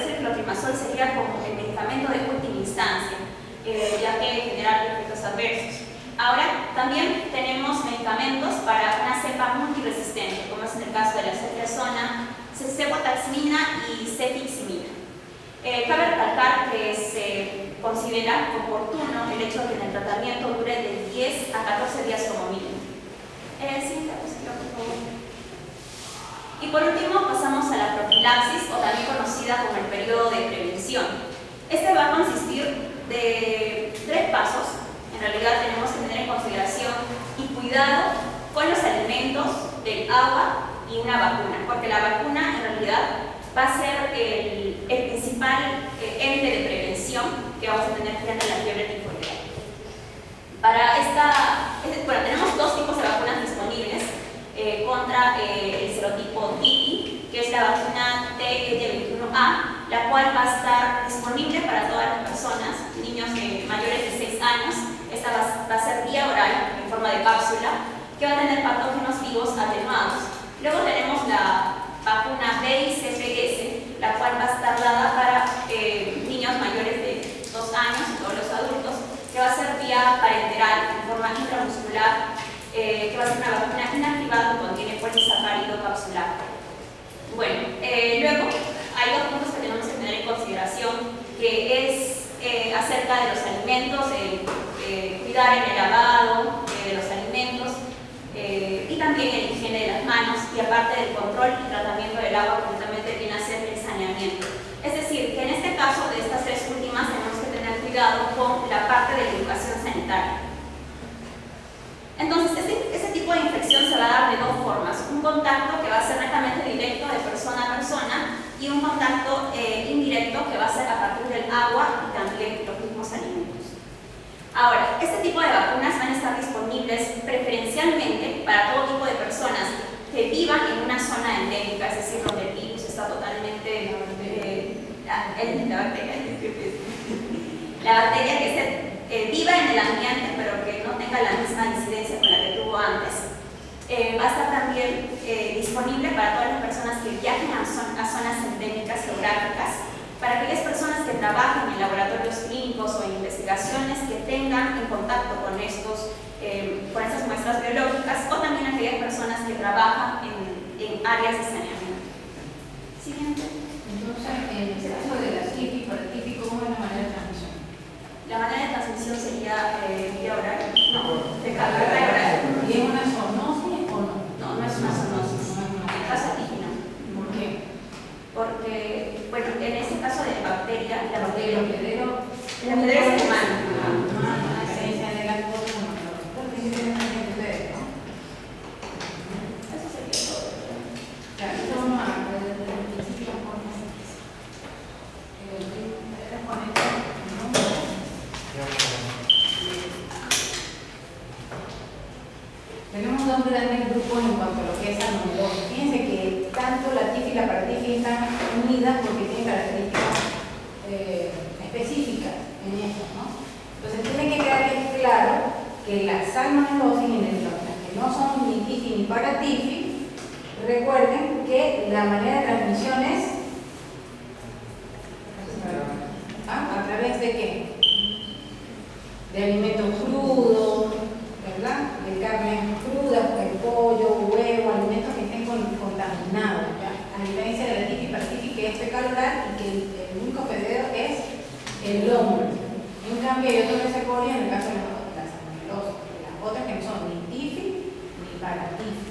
el clotrimazol sería como el medicamento de última instancia, ya que genera efectos adversos. Ahora, también tenemos medicamentos para una cepa multiresistente, como es en el caso de la ceftriaxona, cefotaximina y cefiximina. Cabe recalcar que se considera oportuno el hecho de que en el tratamiento dure de 10 a 14 días como mínimo. Siguiente diapositiva, por favor. Y por último pasamos a la profilaxis, o también conocida como el periodo de prevención. Este va a consistir de 3 pasos. En realidad tenemos que tener en consideración y cuidado con los alimentos, del agua y una vacuna, porque la vacuna en realidad va a ser el principal ente de prevención que vamos a tener frente a la fiebre tifoidea. Tenemos 2 tipos de vacunas disponibles contra el serotipo TIPI, que es la vacuna TED21A, la cual va a estar disponible para todas las personas, niños mayores de 6 años. Esta va a ser vía oral, en forma de cápsula, que va a tener patógenos vivos atenuados. Luego tenemos la vacuna BICPS, la cual va a estar dada para niños mayores de 2 años y todos los adultos, que va a ser vía parenteral, en forma intramuscular, que va a ser una vacuna inactivada que contiene polisacárido capsular. Bueno, luego hay 2 puntos que tenemos que tener en consideración, que es acerca de los alimentos, cuidar en el lavado de los alimentos, y también el higiene de las manos, y aparte del control y tratamiento del agua, concretamente viene a ser el saneamiento. Es decir, que en este caso de estas 3 últimas tenemos que tener cuidado con la parte de la educación sanitaria. Entonces, este tipo de infección se va a dar de 2 formas: un contacto que va a ser netamente directo de persona a persona, y un contacto indirecto que va a ser a partir del agua y también los mismos alimentos. Ahora, este tipo de vacunas van a estar disponibles preferencialmente para todo tipo de personas que vivan en una zona endémica, es decir, donde el virus está totalmente la bacteria que viva en el ambiente, pero que no tenga la misma incidencia con la que tuvo antes. Va a estar también disponible para todas las personas que viajen a zonas endémicas geográficas, para aquellas personas que trabajan en laboratorios clínicos o en investigaciones que tengan en contacto con estas muestras biológicas, o también aquellas personas que trabajan en áreas de saneamiento. Siguiente. Entonces, en el caso de la CIFI, para el TIFI, ¿cómo es la manera de transmisión? La manera de transmisión sería vía oral. No, de carga oral. ¿Y es una zoonosis o no? No, no es una zoonosis. En caso TIFI no. ¿Por qué? Porque, bueno, en este caso de la bacteria El hospedero es humano. La esencia de las cosas humanas. Porque sí tienen ustedes, ¿no? Eso sería todo. Claro, eso vamos a ver desde el principio. son grandes grupos en cuanto a lo que es salmonelosis. Fíjense que tanto la tifus y la paratifis están unidas porque tienen características específicas en esto, ¿no? Entonces tiene que quedarles claro que la salmonelosis en las que no son ni tifus ni paratifis, recuerden que la manera de transmisión es ¿a través de qué? De alimentos crudos, ¿verdad? De carnes crudas, de pollo, huevo, alimentos que estén contaminados, ¿ya? A diferencia de la tifus y paratifis, que es fecal oral y que el único pedero es el hombre. En cambio, hay otros reservorios en el caso de las salmonelosis, las otras que no son ni tifus ni paratifis.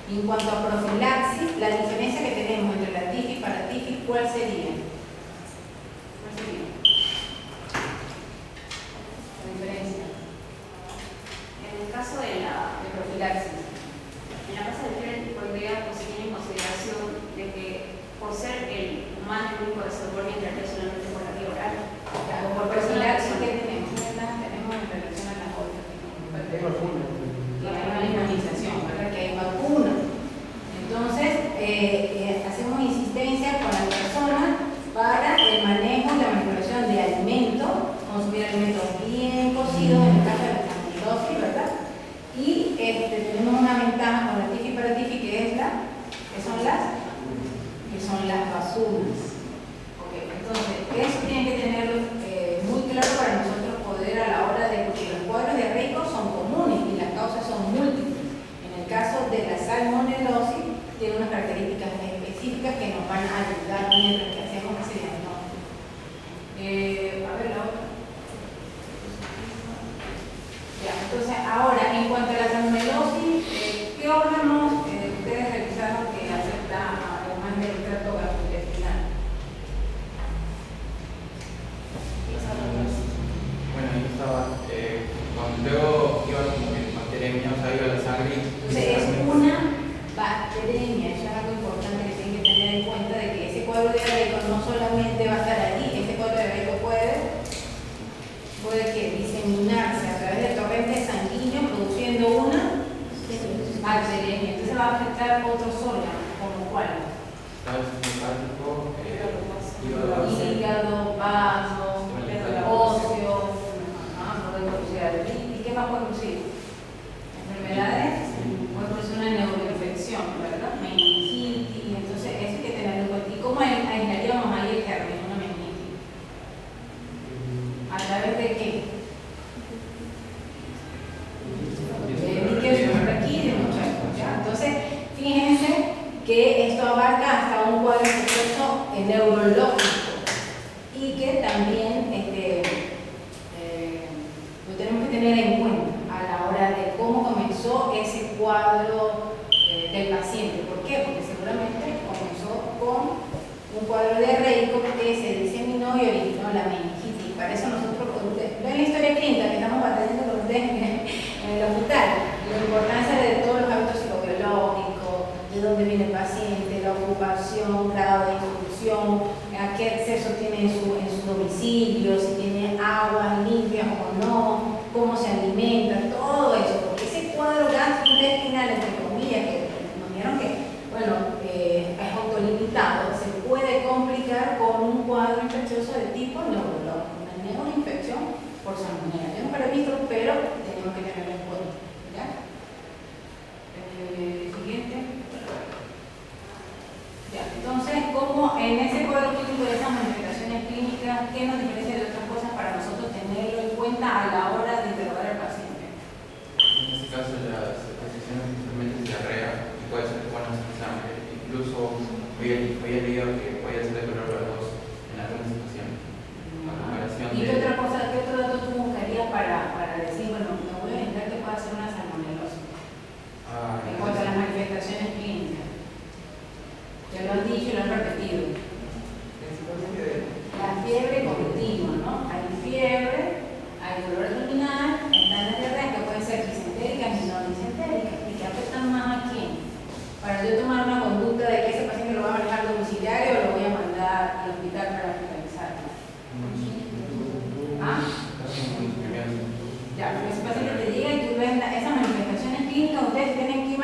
Y en cuanto a profilaxis, la diferencia que tenemos entre la tifus y paratifis, ¿cuál sería? ¿Cuál sería? La diferencia. En el caso de la Profilaxis. En la casa de fiebre tifoidea, pues se tiene en consideración de que por ser el humano el único reservorio entraría solamente por la vía oral. Claro, por profilaxis, ¿qué tenemos? Tenemos en relación a las otras. Hay vacunas. Que hay una inmunización, ¿verdad? Que hay vacuna. Entonces, hacemos insistencia con las personas para el manejo y la manipulación de alimentos, consumir alimentos bien cocidos, en el caso de la salmonelosis, ¿verdad? Y tenemos una ventaja con la tifus y paratifis que son las vacunas. Okay, entonces, eso tienen que tenerlo muy claro para nosotros poder a la hora de, porque los cuadros diarreicos son comunes y las causas son múltiples. En el caso de la salmonelosis, tiene unas características específicas que nos van a ayudar mientras que hacemos ese diagnóstico. A ver la otra. Ya, entonces ahora, en cuanto a la salmonelosis, ¿qué órganos ustedes revisaron que afecta además del tracto gastrointestinal? Bueno, ahí estaba, luego iba como que bacteremia, o sea, iba la sangre. Entonces es una bacteremia, eso es algo importante que tienen que tener en cuenta de que ese cuadro diarreico no solamente va a estar allí, ese cuadro diarreico puede que diseminarse a través del torrente sanguíneo produciendo una bacteremia. Entonces va a afectar otros órganos, como cuál? Hígado, vaso, óseo, ¿y qué más puede producir? Enfermedades, puede producir una neuroinfección, ¿verdad? Meningitis, entonces eso hay que tenerlo en cuenta. ¿Y cómo aislaríamos ahí el germen, una meningitis? ¿A través de qué? De líquidos suprarraquídeos, muchachos, ¿ya? Entonces, fíjense que esto abarca hasta un cuadro proceso neurológico y que también lo tenemos que tener en cuenta a la hora de cómo comenzó ese cuadro del paciente. ¿Por qué? Porque seguramente comenzó con un cuadro diarreico que se diseminó y originó la meningitis. Para eso nosotros, ven la historia clínica que estamos batallando con ustedes en el hospital, la importancia de todos los hábitos psicobiológicos, de dónde viene el paciente, la ocupación, grado de instrucción, a qué acceso tiene en su domicilio, si tiene aguas limpias o no, cómo se alimenta, todo eso, porque ese cuadro gastrointestinal, entre comillas, que nos dijeron que, bueno, es autolimitado, se puede complicar con un cuadro infeccioso de tipo neurológico, una neuroinfección por salmonela. Yo nunca lo he visto, pero tenemos que tenerlo en cuenta, ¿ya? Siguiente. Ya, entonces, ¿cómo en ese cuadro clínico de esas manifestaciones clínicas, qué nos diferencia de otras cosas para nosotros tenerlo en cuenta a la hora de interrogar al paciente? En este caso, las secreciones principalmente diarrea, y puede ser buenas en sangre. Incluso había leído que puede ser de color verdoso en algunas situaciones. La comparación ¿Y de... qué otra cosa, qué otro dato tú buscarías para decir, bueno, me voy a orientar que pueda ser una salmonelosis? En cuanto a las manifestaciones clínicas. Ya lo han dicho y lo han repetido. La fiebre continua, ¿no? Hay fiebre, hay dolor abdominal, están las diarreas que pueden ser disentéricas y no disentéricas. ¿Y que afectan más a quién? Para yo tomar una conducta de que ese paciente lo va a manejar domiciliario o lo voy a mandar al hospital para hospitalizarlo. ¿Ah? Ya, porque ese paciente te llega y tú ves esas manifestaciones clínicas, ustedes tienen que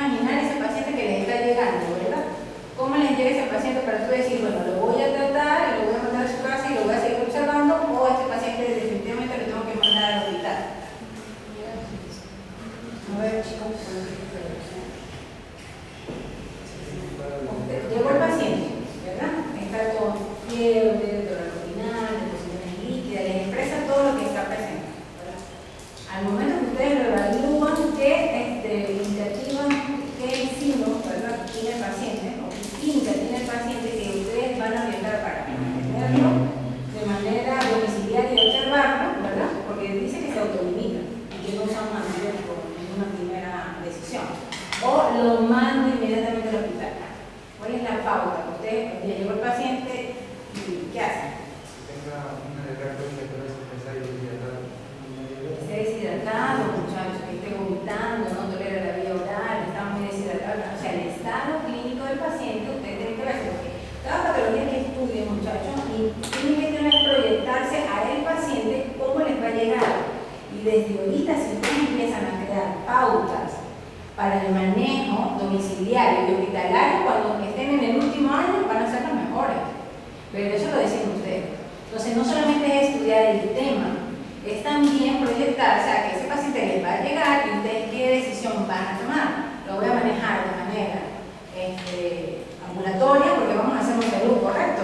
pauta? Usted ya llegó el paciente y ¿qué hace? Tenga una descarga de que empezar y deshidratado. Esté deshidratado, muchachos, que esté vomitando, no tolera la vía oral, está muy deshidratado. O sea, el estado clínico del paciente, usted tiene que verse, porque cada patología que estudie, muchachos, y tiene que tener que proyectarse a el paciente cómo les va a llegar. Y desde ahorita, si ustedes empiezan a crear pautas para el manejo domiciliario y hospitalario, cuando estén en el último año van a ser los mejores. Pero eso lo dicen ustedes. Entonces, no solamente es estudiar el tema, es también proyectarse a que ese paciente les va a llegar y ustedes qué decisión van a tomar. Lo voy a manejar de manera ambulatoria porque vamos a hacer un salud, ¿correcto?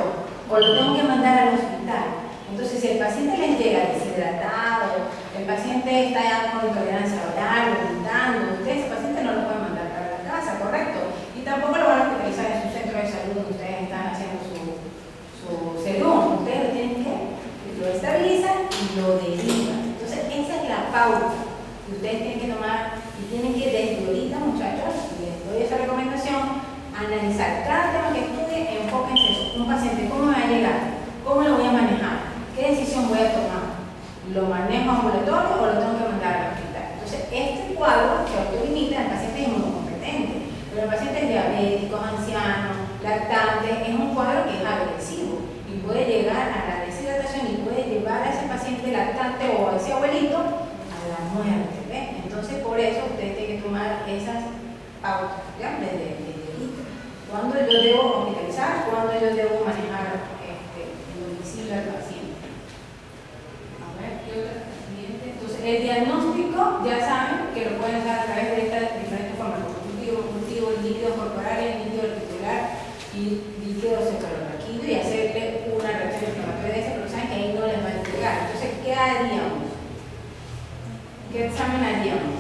O lo tengo que mandar al hospital. Entonces, si el paciente les llega deshidratado, el paciente está ya con intolerancia oral, vomitando, ustedes ese paciente no lo pueden mandar para la casa, ¿correcto? Y tampoco lo van a utilizar en su centro de salud donde ustedes están haciendo su serum. Ustedes lo tienen que lo estabilizan y lo derivan. Entonces, esa es la pauta que ustedes tienen que tomar y tienen que desde ahorita, muchachos, les doy esa recomendación, analizar cada tema que estudie, enfóquense en eso. Un paciente, ¿cómo me va a llegar? ¿Cómo lo voy a manejar? ¿Qué decisión voy a tomar? ¿Lo manejo ambulatorio o lo tengo que mandar al hospital? Entonces, este cuadro se autolimita en pacientes inmunocompetentes, pero en pacientes diabéticos, ancianos, lactantes, es un cuadro que es agresivo y puede llegar a la deshidratación y puede llevar a ese paciente lactante o a ese abuelito a la muerte. ¿Ves? Entonces, por eso ustedes tienen que tomar esas pautas, ¿ya? Desde ahorita. ¿Cuándo yo debo hospitalizar? ¿Cuándo yo debo manejar el domicilio del paciente? Entonces, el diagnóstico ya saben que lo pueden hacer a través de estas diferentes formas: cultivo, líquido corporal, líquido articular y líquido cefalorraquídeo, y hacerle una reacción inflamatoria de ese, pero saben que ahí no les va a entregar. Entonces, ¿qué haríamos? ¿Qué examen haríamos?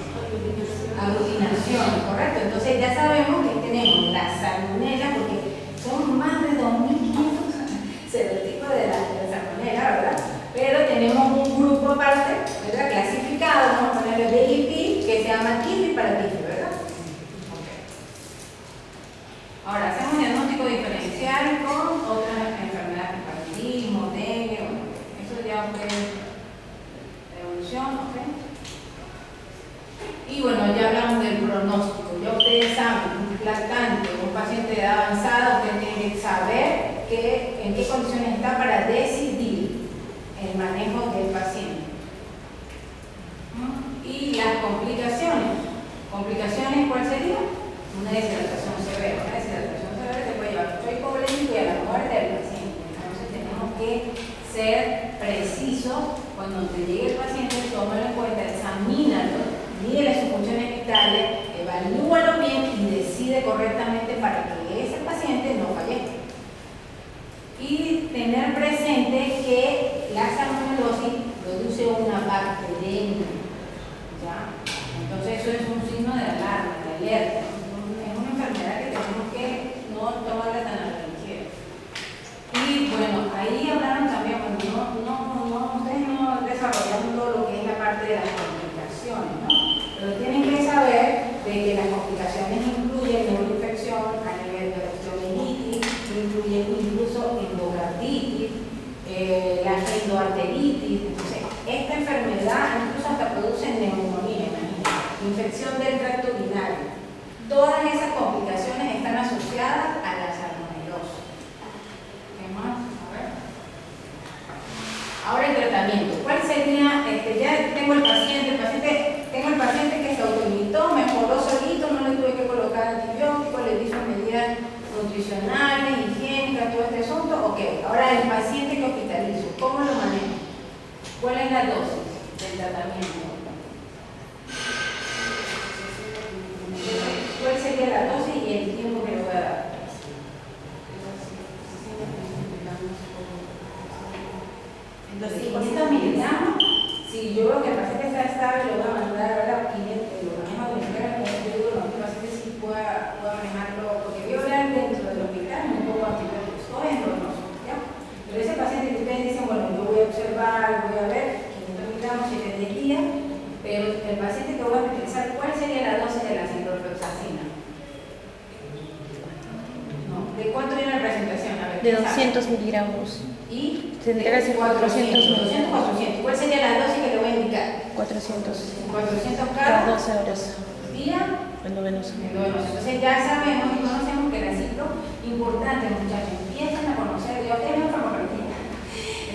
Aglutinación, ¿correcto? Entonces ya sabemos que tenemos la salmonela, porque son más de 2.500 serotipos de la salmonela, ¿verdad? Pero tenemos un grupo aparte, ¿verdad? Clasificado, vamos a ponerle BIP, que se llama TIFI para TIFI, ¿verdad? Okay. Ahora, hacemos un diagnóstico diferencial con otras enfermedades, paludismo, dengue, bueno, eso ya fue la evolución, ¿ok? Y bueno, ya hablamos del pronóstico. Ya ustedes saben, un lactante, un paciente de edad avanzada, ustedes tienen que saber en qué condiciones está para decidir el manejo del paciente. Y las complicaciones. ¿Complicaciones cuál sería? Una deshidratación severa. Una deshidratación severa se puede llevar mucho hipovolémico y a la muerte del paciente. Entonces tenemos que ser precisos cuando te llegue el paciente, tómalo en cuenta, examínalo, mídele sus funciones vitales, evalúalo bien y decide correctamente para que ese paciente no fallezca. Y tener presente que la salmonelosis produce una bacteriemia, ¿ya? Entonces eso es un signo de alarma, de alerta. Es una enfermedad que tenemos que no tomarla tan a la ligera. Y bueno, ahí hablaron también, bueno, ustedes no desarrollando lo que es la parte de las complicaciones, ¿no? Pero tienen que saber de que las complicaciones incluyen neuroinfección a nivel de osteomielitis, incluyen incluso endocarditis, la endoarteritis. Entonces, esta enfermedad incluso hasta produce neumonía, imagínense, infección del tracto urinario. Todas esas complicaciones están asociadas a la salmonelosis. ¿Qué más? A ver. Ahora el tratamiento. ¿Cuál sería? Ya tengo el paciente que se autolimitó, mejoró solito, no le tuve que colocar antibióticos, le hizo medidas nutricionales, higiénicas, todo este asunto. Ok, ahora el paciente que hospitalizo, ¿cómo lo manejo? ¿Cuál es la dosis del tratamiento? ¿Cuál sería la dosis y el tiempo que le voy a dar? Entonces, 500 miligramos, si yo veo que el paciente está estable, lo voy a mandar a 500, lo manejo de manera que yo digo, no, el paciente sí pueda manejarlo, porque voy a hablar dentro del hospital, un poco antibióticos, todo es normal, ¿ya? Pero ese paciente que ustedes dicen, bueno, yo voy a observar, voy a ver, 500 miligramos, 7 días, pero el paciente que voy a utilizar, ¿cuál sería la dosis de la ciprofloxacina? No, ¿de cuánto De 200 miligramos. Y Tendría que ser 400 400, 400. ¿Cuál sería la dosis que le voy a indicar? 400. 400 Cada cada 12 horas. día. Endovenoso. Entonces ya sabemos y conocemos que el ciclo importante, muchachos, empiezan a conocer, yo tengo farmacología.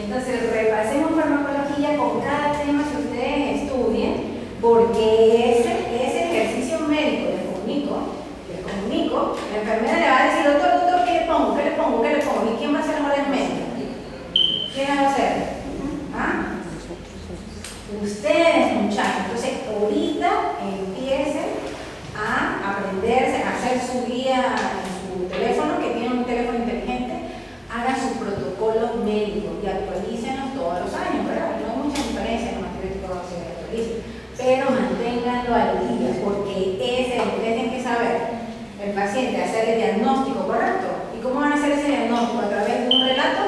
Entonces repasemos farmacología con cada tema que ustedes estudien, porque ese ejercicio médico les comunico, la enfermera le va a decir, doctor, ¿qué le pongo? ¿Qué le pongo? ¿Qué le pongo? ¿Y quién va a hacer la orden médica? ¿Quién la va a hacer? ¿Ah? Ustedes, muchachos. Entonces ahorita empiecen a aprenderse, a hacer su guía en su teléfono, que tienen un teléfono inteligente, hagan sus protocolos médicos y actualícenlos todos los años, ¿verdad? No hay mucha diferencia en los antibióticos que se actualicen, pero manténganlo al día, porque ustedes tienen que saber, el paciente, hacer el diagnóstico correcto. ¿Y cómo van a hacer ese diagnóstico? A través de un relato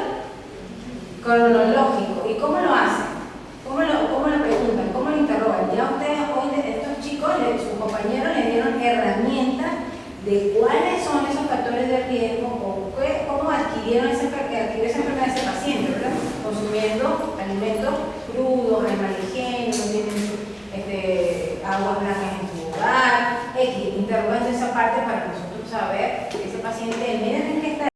cronológico. ¿Y cómo lo hacen? ¿Cómo lo preguntan? ¿Cómo lo interrogan? Ya ustedes hoy, estos chicos, sus compañeros les dieron herramientas de cuáles son esos factores de riesgo o cómo adquirieron esa enfermedad ese paciente, ¿verdad? Consumiendo alimentos crudos, animales higiénicos, aguas blancas en su hogar, interrogando esa parte para nosotros saber que ese paciente, miren en qué está